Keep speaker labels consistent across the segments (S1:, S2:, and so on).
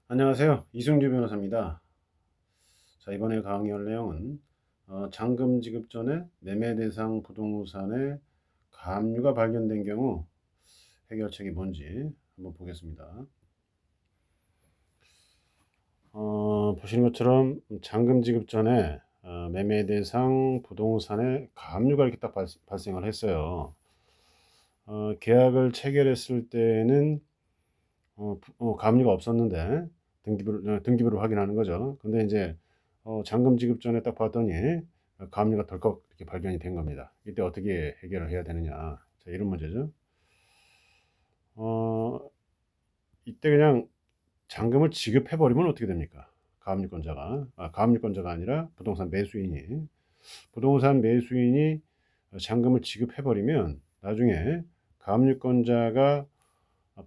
S1: 안녕하세요. 이승주 변호사입니다. 자, 이번에 강의할 내용은 잔금 지급 전에 매매 대상 부동산의 가압류가 발견된 경우 해결책이 뭔지 한번 보겠습니다. 보시는 것처럼 잔금 지급 전에 매매 대상 부동산의 가압류가 이렇게 딱 발생을 했어요. 계약을 체결했을 때는 가압류가 없었는데 등기부를 확인하는 거죠. 근데 이제 잔금 지급 전에 딱 봤더니 가압류가 덜컥 이렇게 발견이 된 겁니다. 이때 어떻게 해결을 해야 되느냐. 자, 이런 문제죠. 어, 이때 그냥 잔금을 지급해 버리면 어떻게 됩니까? 가압류권자가 아니라 부동산 매수인이 잔금을 지급해 버리면 나중에 가압류권자가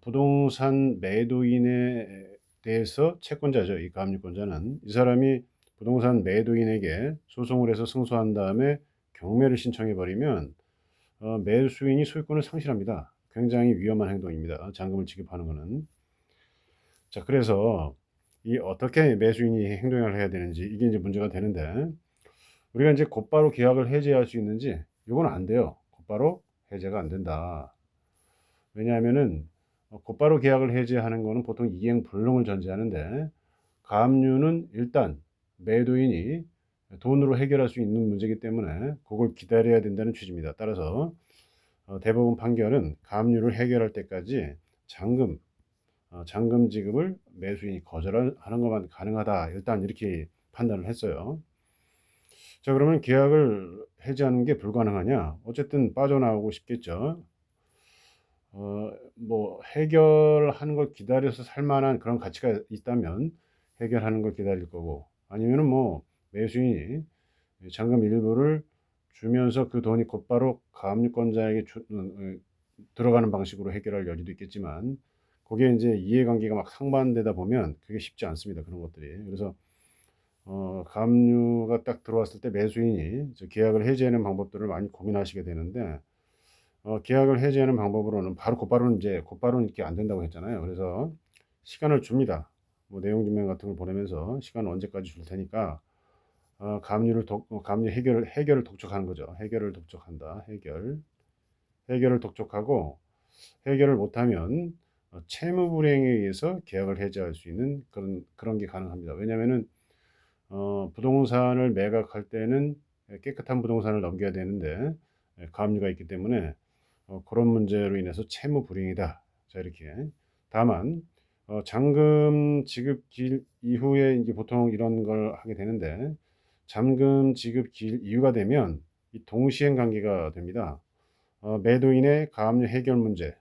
S1: 부동산 매도인에 대해서 채권자죠. 이 가압류권자는 이 사람이 부동산 매도인에게 소송을 해서 승소한 다음에 경매를 신청해 버리면 매수인이 소유권을 상실합니다. 굉장히 위험한 행동입니다. 잔금을 지급하는 것은. 자, 그래서 이 어떻게 매수인이 행동을 해야 되는지 이게 이제 문제가 되는데 우리가 이제 곧바로 계약을 해지할 수 있는지 이건 안 돼요. 곧바로 해제가 안 된다. 왜냐하면은 곧바로 계약을 해지하는 거는 보통 이행 불능을 전제하는데 가압류는 일단 매도인이 돈으로 해결할 수 있는 문제이기 때문에 그걸 기다려야 된다는 취지입니다. 따라서 대법원 판결은 가압류를 해결할 때까지 잔금 잔금 지급을 매수인이 거절하는 것만 가능하다. 일단 이렇게 판단을 했어요. 자, 그러면 계약을 해지하는 게 불가능하냐? 어쨌든 빠져나오고 싶겠죠. 뭐 해결하는 걸 기다려서 살 만한 그런 가치가 있다면 해결하는 걸 기다릴 거고 아니면은 뭐 매수인이 잔금 일부를 주면서 그 돈이 곧바로 가압류권자에게 들어가는 방식으로 해결할 여지도 있겠지만 거기에 이제 이해관계가 막 상반되다 보면 그게 쉽지 않습니다. 그런 것들이. 그래서 가압류가 딱 들어왔을 때 매수인이 계약을 해지하는 방법들을 많이 고민하시게 되는데 계약을 해지하는 방법으로는 곧바로는 이제 곧바로는 이렇게 안 된다고 했잖아요. 그래서 시간을 줍니다. 뭐 내용 증명 같은 걸 보내면서 시간 언제까지 줄 테니까 가압류 해결을 독촉하는 거죠. 해결을 독촉한다. 해결을 독촉하고 해결을 못하면 채무 불이행에 의해서 계약을 해지할 수 있는 그런 게 가능합니다. 왜냐하면은 부동산을 매각할 때는 깨끗한 부동산을 넘겨야 되는데 가압류가 있기 때문에 그런 문제로 인해서 채무 불이행이다. 자, 이렇게. 다만 잔금 지급 기일 이후에 이제 보통 이런 걸 하게 되는데 잔금 지급 기일 이후가 되면 이 동시행 관계가 됩니다. 매도인의 가압류 해결 문제,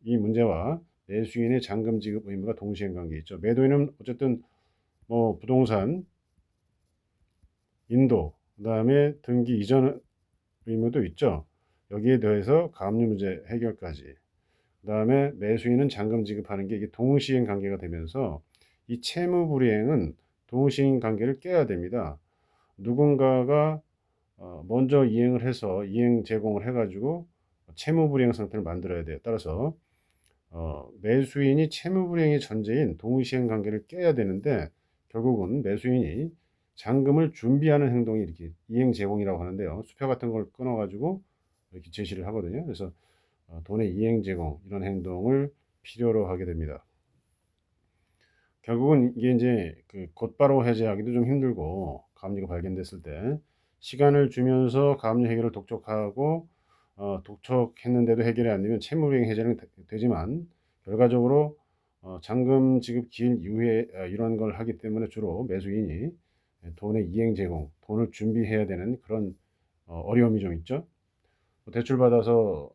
S1: 이 문제와 매수인의 잔금 지급 의무가 동시행 관계 있죠. 매도인은 어쨌든 뭐 부동산 인도, 그다음에 등기 이전 의무도 있죠. 여기에 더해서 가압류 문제 해결까지. 그다음에 매수인은 잔금 지급하는 게 이게 동시행 관계가 되면서 이 채무 불이행은 동시행 관계를 깨야 됩니다. 누군가가 먼저 이행을 해서 이행 제공을 해가지고 채무 불이행 상태를 만들어야 돼요. 따라서 매수인이 채무 불이행의 전제인 동시행 관계를 깨야 되는데 결국은 매수인이 잔금을 준비하는 행동이 이렇게 이행 제공이라고 하는데요. 수표 같은 걸 끊어가지고 이렇게 제시를 하거든요. 그래서 돈의 이행 제공 이런 행동을 필요로 하게 됩니다. 결국은 이게 이제 그 곧바로 해제하기도 좀 힘들고 가압류가 발견됐을 때 시간을 주면서 가압류 해결을 독촉하고 독촉했는데도 해결이 안 되면 채무불이행 해제는 되지만 결과적으로 잔금 지급 기일 이후에 이런 걸 하기 때문에 주로 매수인이 돈의 이행 제공, 돈을 준비해야 되는 그런 어려움이 좀 있죠. 대출 받아서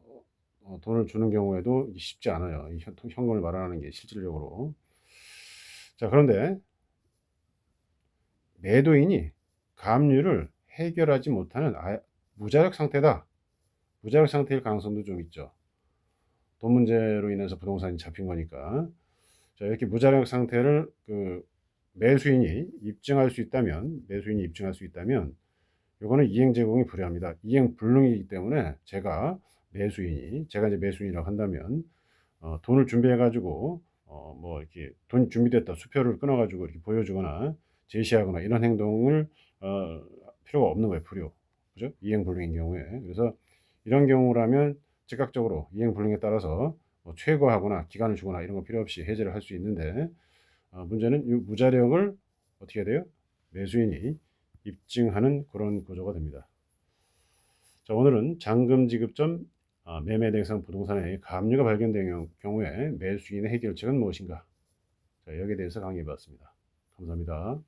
S1: 돈을 주는 경우에도 쉽지 않아요. 이 현금을 마련하는 게 실질적으로. 자, 그런데 매도인이 가압류를 해결하지 못하는 무자력 상태다. 무자력 상태일 가능성도 좀 있죠. 돈 문제로 인해서 부동산이 잡힌 거니까. 자, 이렇게 무자력 상태를 매수인이 입증할 수 있다면, 이거는 이행 제공이 불이합니다. 이행 불능이기 때문에 제가 이제 매수인이라고 한다면 돈을 준비해 가지고 뭐 이렇게 돈 준비됐다 수표를 끊어 가지고 이렇게 보여주거나 제시하거나 이런 행동을 필요가 없는 거예요, 불효. 그죠? 이행 불능인 경우에. 그래서 이런 경우라면 즉각적으로 이행 불능에 따라서 뭐 최고하거나 기간을 주거나 이런 거 필요 없이 해지를 할 수 있는데, 문제는 이 무자력을 어떻게 해야 돼요? 매수인이 입증하는 그런 구조가 됩니다. 자, 오늘은 잔금 지급 전 매매 대상 부동산의 가압류가 발견된 경우에 매수인의 해결책은 무엇인가? 자, 여기에 대해서 강의해 봤습니다. 감사합니다.